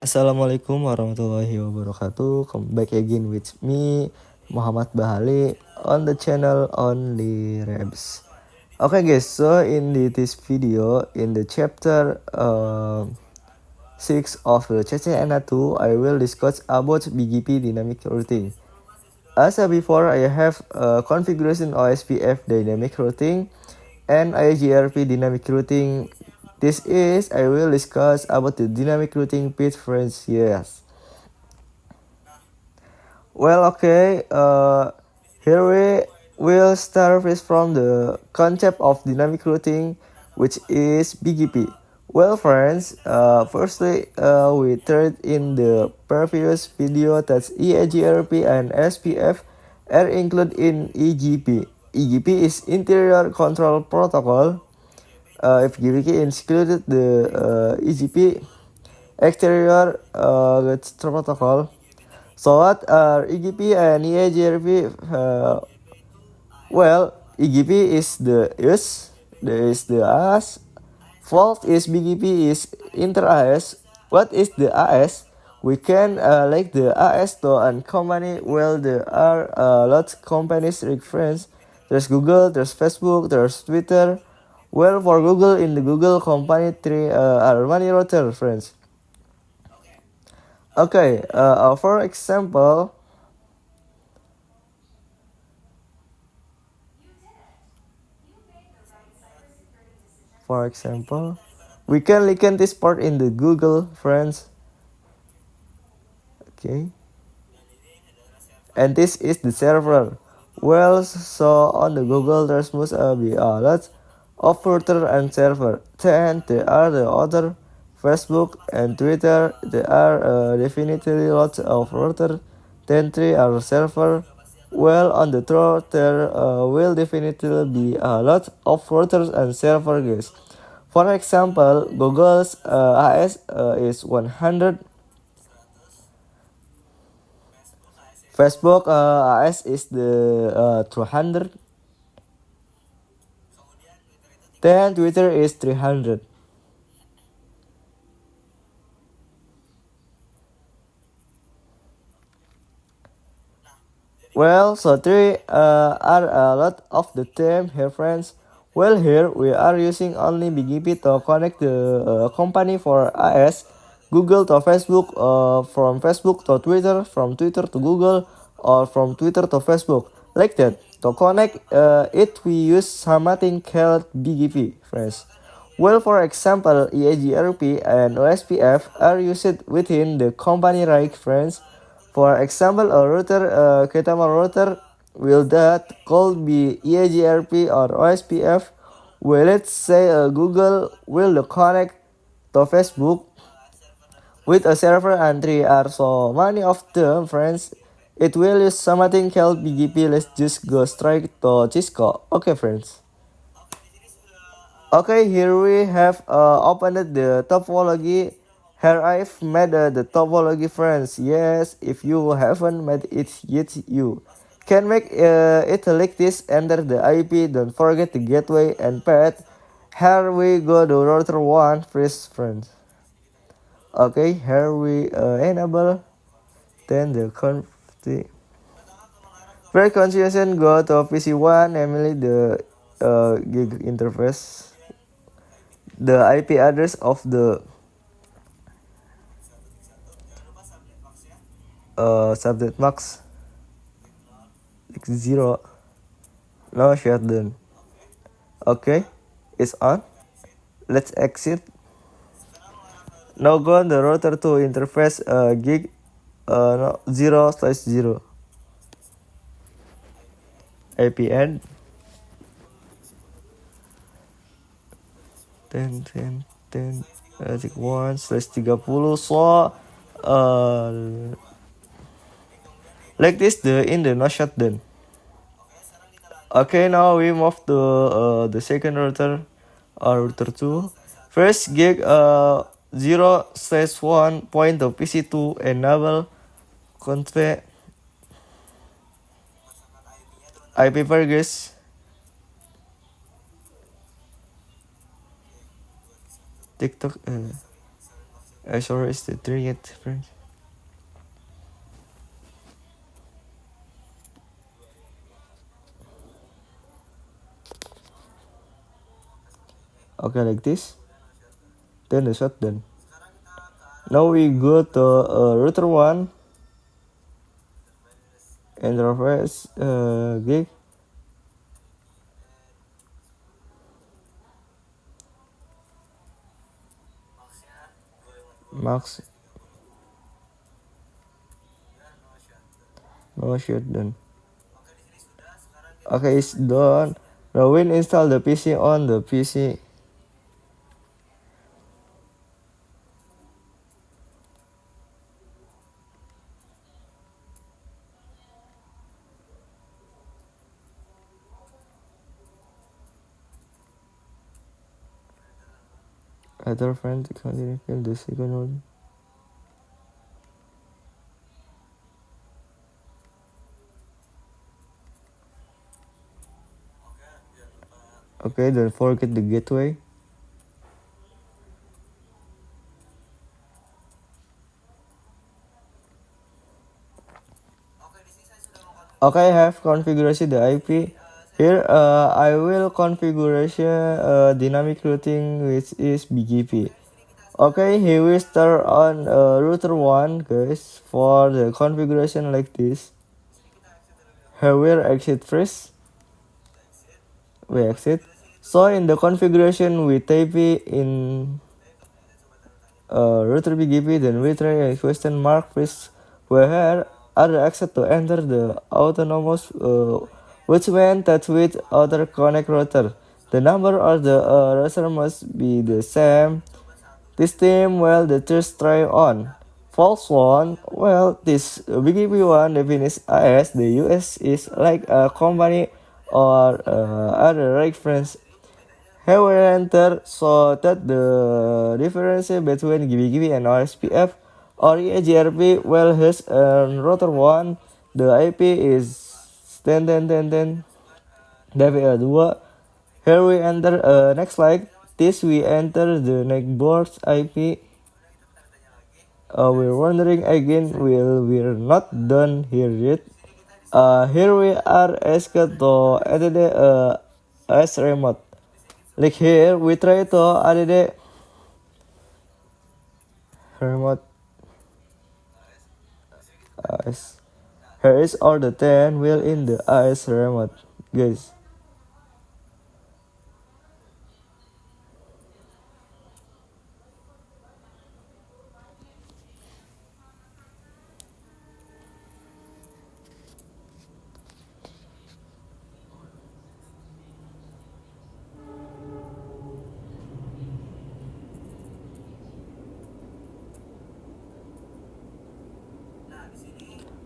Assalamualaikum warahmatullahi wabarakatuh. Come back again with me, Muhammad Bahali, on the channel Only Rebs. Okay guys, so in this video, in the chapter 6 of the CCNA 2, I will discuss about BGP dynamic routing. As before, I have configuration OSPF dynamic routing and IGRP dynamic routing. This is I will discuss about the dynamic routing preference. Yes. Well, okay. Here we will start with from the concept of dynamic routing, which is BGP. Well, friends, firstly, we tried in the previous video that EIGRP and SPF are included in EGP. EGP is Interior Control Protocol. If GPK included the EGP Exterior Protocol. So what are EGP and EIGRP? Well, EGP is the AS. Fault is BGP is inter AS. What is the AS? We can like the AS to and company. Well, there are lots companies reference. There's Google, there's Facebook, there's Twitter. Well, for Google, in the Google company three are many router friends. Okay, for example, we can link this part in the Google, friends. Okay, and this is the server. Well, so on the Google, there's must be a lot of router and server. Then there are the other Facebook and Twitter. There are definitely lots of router. Then three are server. Well, on the throat there will definitely be a lot of routers and server guys. For example, Google's AS is 100. Facebook AS is the 200. Then Twitter is 300. Well, so three are a lot of the time here, friends. Well, here we are using only BGP to connect the company for AS, Google to Facebook, from Facebook to Twitter, from Twitter to Google, or from Twitter to Facebook. Like that. To connect it, we use something called BGP, friends. Well, for example, EIGRP and OSPF are used within the company, right, friends? For example, a router, Ketama router, will that could be EIGRP or OSPF? Well, let's say Google will connect to Facebook with a server and three are so many of them, friends. It will use something called BGP. Let's just go straight to Cisco. Okay, friends. Okay, here we have opened the topology. Here I've made the topology, friends. Yes, if you haven't made it yet, you can make it like this. Enter the IP, don't forget the gateway and path. Here we go to router 1 first, friends. Okay, here we enable, then the configuration go to PC1, namely the gig interface. The IP address of the subnet max 0. No shutdown. Okay, it's on. Let's exit. Now go on the router to interface gig 0/0 IP end 1/30. So like this in the no shutdown. Okay, now we move to the second router, router 2. First gig 0/1 point to PC2 enable convey IP pair, guys. TikTok Sorry, is the 3 yet, friends? Okay, like this. Then the shutdown. Now we go to router 1 interface gig. Max no shutdown. Okay, it's done. Now we install the PC on the PC. Other friend continue kill the second one. Okay, don't forget the gateway. Okay, I have configured the IP. Here, I will configuration dynamic routing, which is BGP. Okay, here we start on router 1, guys. For the configuration like this, here we exit first. We exit. So in the configuration, we type in router BGP, then we try a question mark first, where other access to enter the autonomous which when touch with other connect router. The number of the router must be the same. This time, well, the first try on. False one, well, this BGP one defines as the US is like a company or other reference. However, so that the difference between GBGB and RSPF or EGRP, well, has router 1, the IP is 10 DPL2. Here we enter next slide. This we enter the network IP. We're wondering again, we're not done here yet. Here we are asked to add the as remote. Like here, we try to add the remote as here is all the 10 wheel in the AS remote, guys.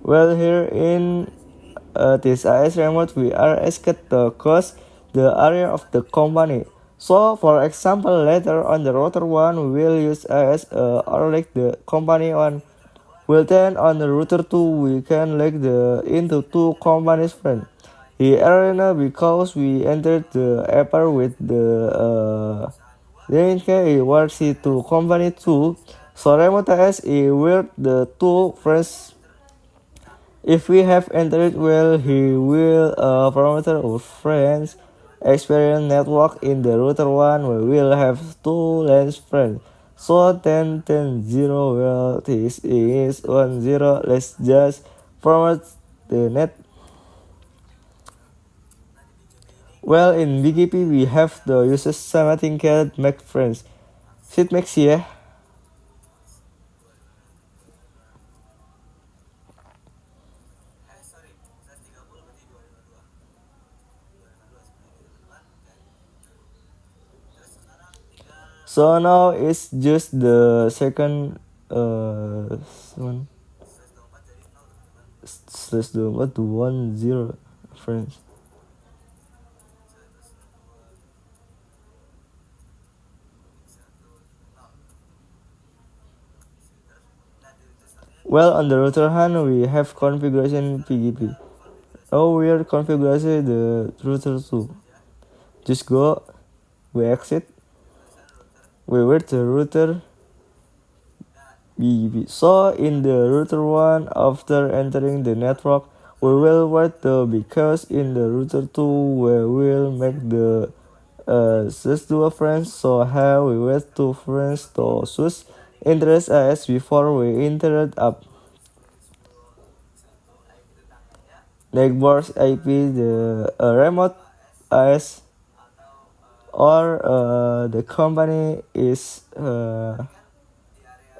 Well, here in this AS remote, we are asked to cost the area of the company. So, for example, later on the router 1, we will use as or like the company on. Well, then on the router 2, we can like the into two companies friend. Here now because we entered the upper with the then was to company 2. So remote as where the two friends. If we have entered well, he will parameter our friends experience network in the router 1. We will have two lens friends. So 10 well, this is 10. Let's just format the net. Well, in BGP we have the user something called make friends. Sit max ya. So now it's just the second one. Let's do what 10 friends. Well, on the router hand, we have configuration PGP. Now we are configuring the router 2. Just go, we exit, we wait the router BGP. So in the router 1, after entering the network, we will wait because in the router 2 we will make the switch to a friends. So here we wait to friends to switch interest as before we interrupt up neighbors IP the remote as or the company is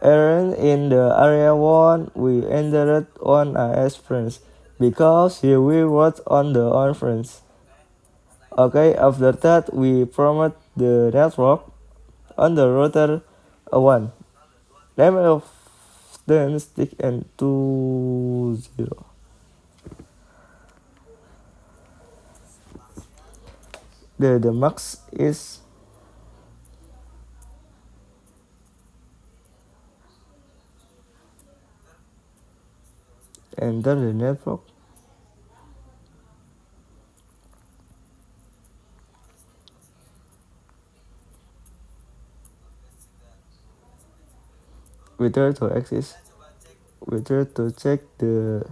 Aaron in the area 1 we entered on as friends because here we wrote on the on friends. Okay, after that we promote the network on the router 1. Name of the stick and 20. The max is enter the network. We try to access. We try to check the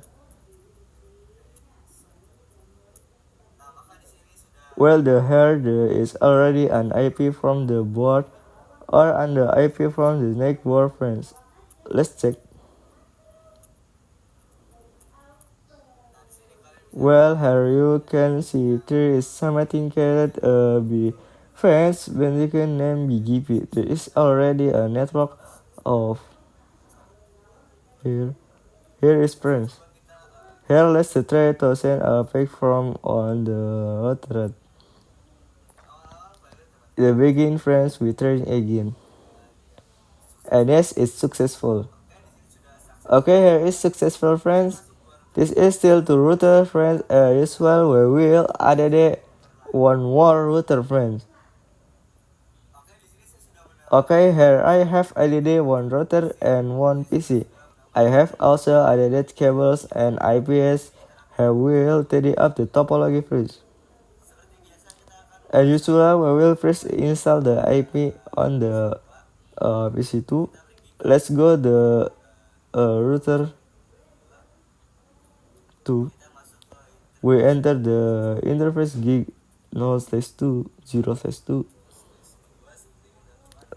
well the here there is already an IP from the board or an IP from the network friends. Let's check. Well, here you can see there is something called B friends when you can name BGP. There is already a network of here. Here is friends. Here let's try to send a pic from on the thread. The begin friends we try again. And yes, it's successful. Okay, here is successful friends. This is still to router friends as usual we will add one more router friends. Okay, here I have added one router and one PC. I have also added cables and IPS. Here we will tidy up the topology first. As usual, we will first install the IP on the PC2. Let's go the router 2. We enter the interface gig 0/2 0/2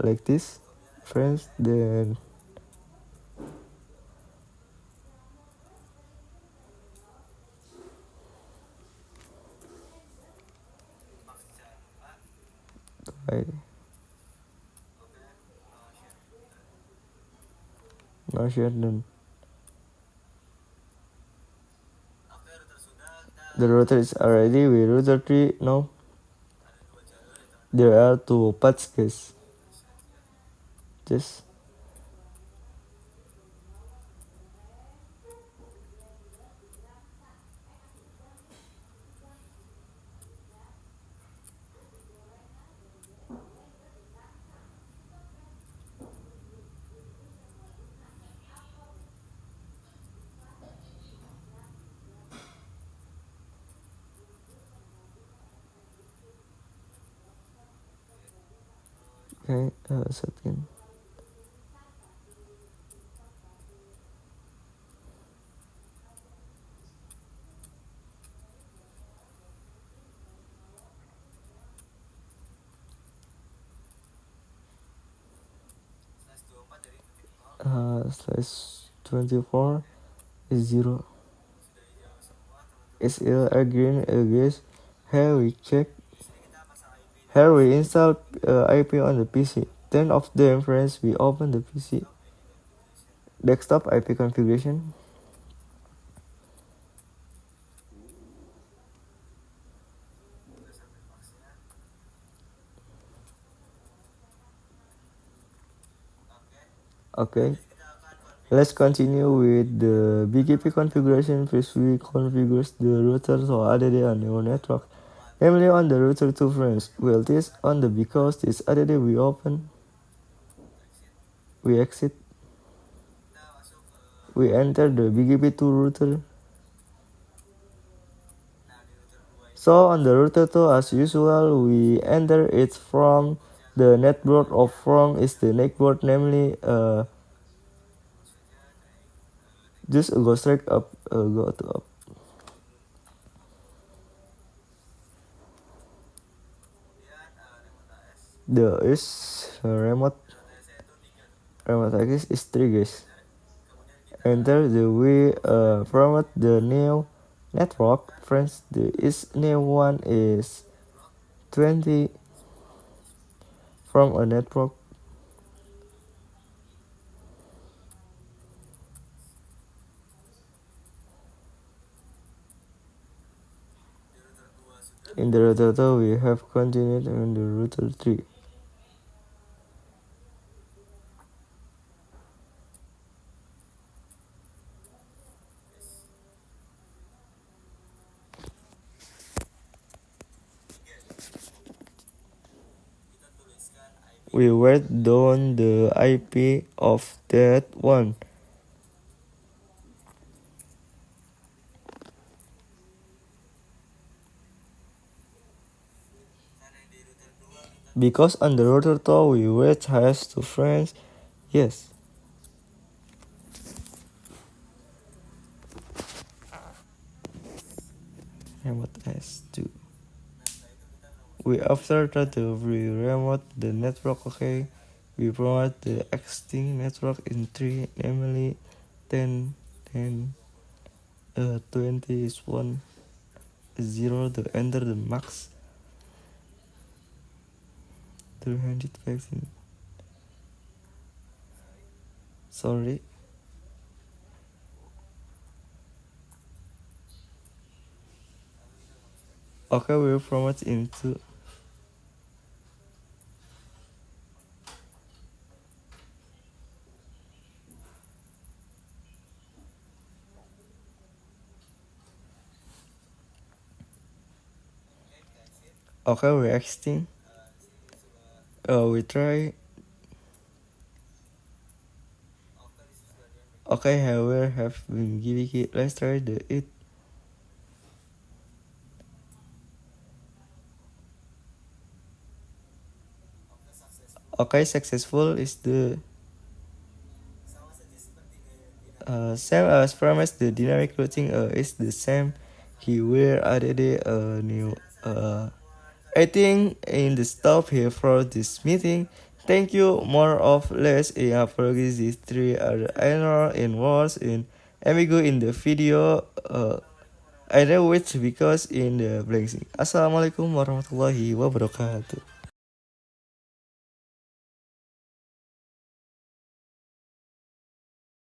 like this, friends. Then I no share then the router is already with router 3 now. There are two paths guys. Just okay, second. Slash 24 is 0. Is green guys. Here we check. Here we install IP on the PC. 10 of them friends we open the PC. Desktop IP configuration. Okay. Let's continue with the BGP configuration. First we configure the router so added on your network. Namely on the router 2 friends. Well this on the because this added we open. We exit. We enter the BGP2 router. So on the router 2 as usual we enter it from the network of from is the network namely Just go straight up, go to up. The is remote access is 3 guys. Enter the we promote the new network. Friends, the is new one is 20 from a network. In the router 2 we have continued in the router 3. We write down the IP of that one. Because on the router 2 we write has to friends. Yes. Remote S2. We after that we remote the network, okay. We promote the existing network in 3, namely 10, 10, 20 is 1, 0 to enter the max 315. Sorry. Okay, we will promote into. Okay, we're exiting. We try. Okay, however, have been giving it. Let's try the it. Okay, successful is the same as promised. The dynamic routing is the same. He will added a new. I think in the stop here for this meeting. Thank you. More of less in progress. These 3 are error in words in Amigo in the video. I know which because in the blank. Assalamualaikum warahmatullahi wabarakatuh.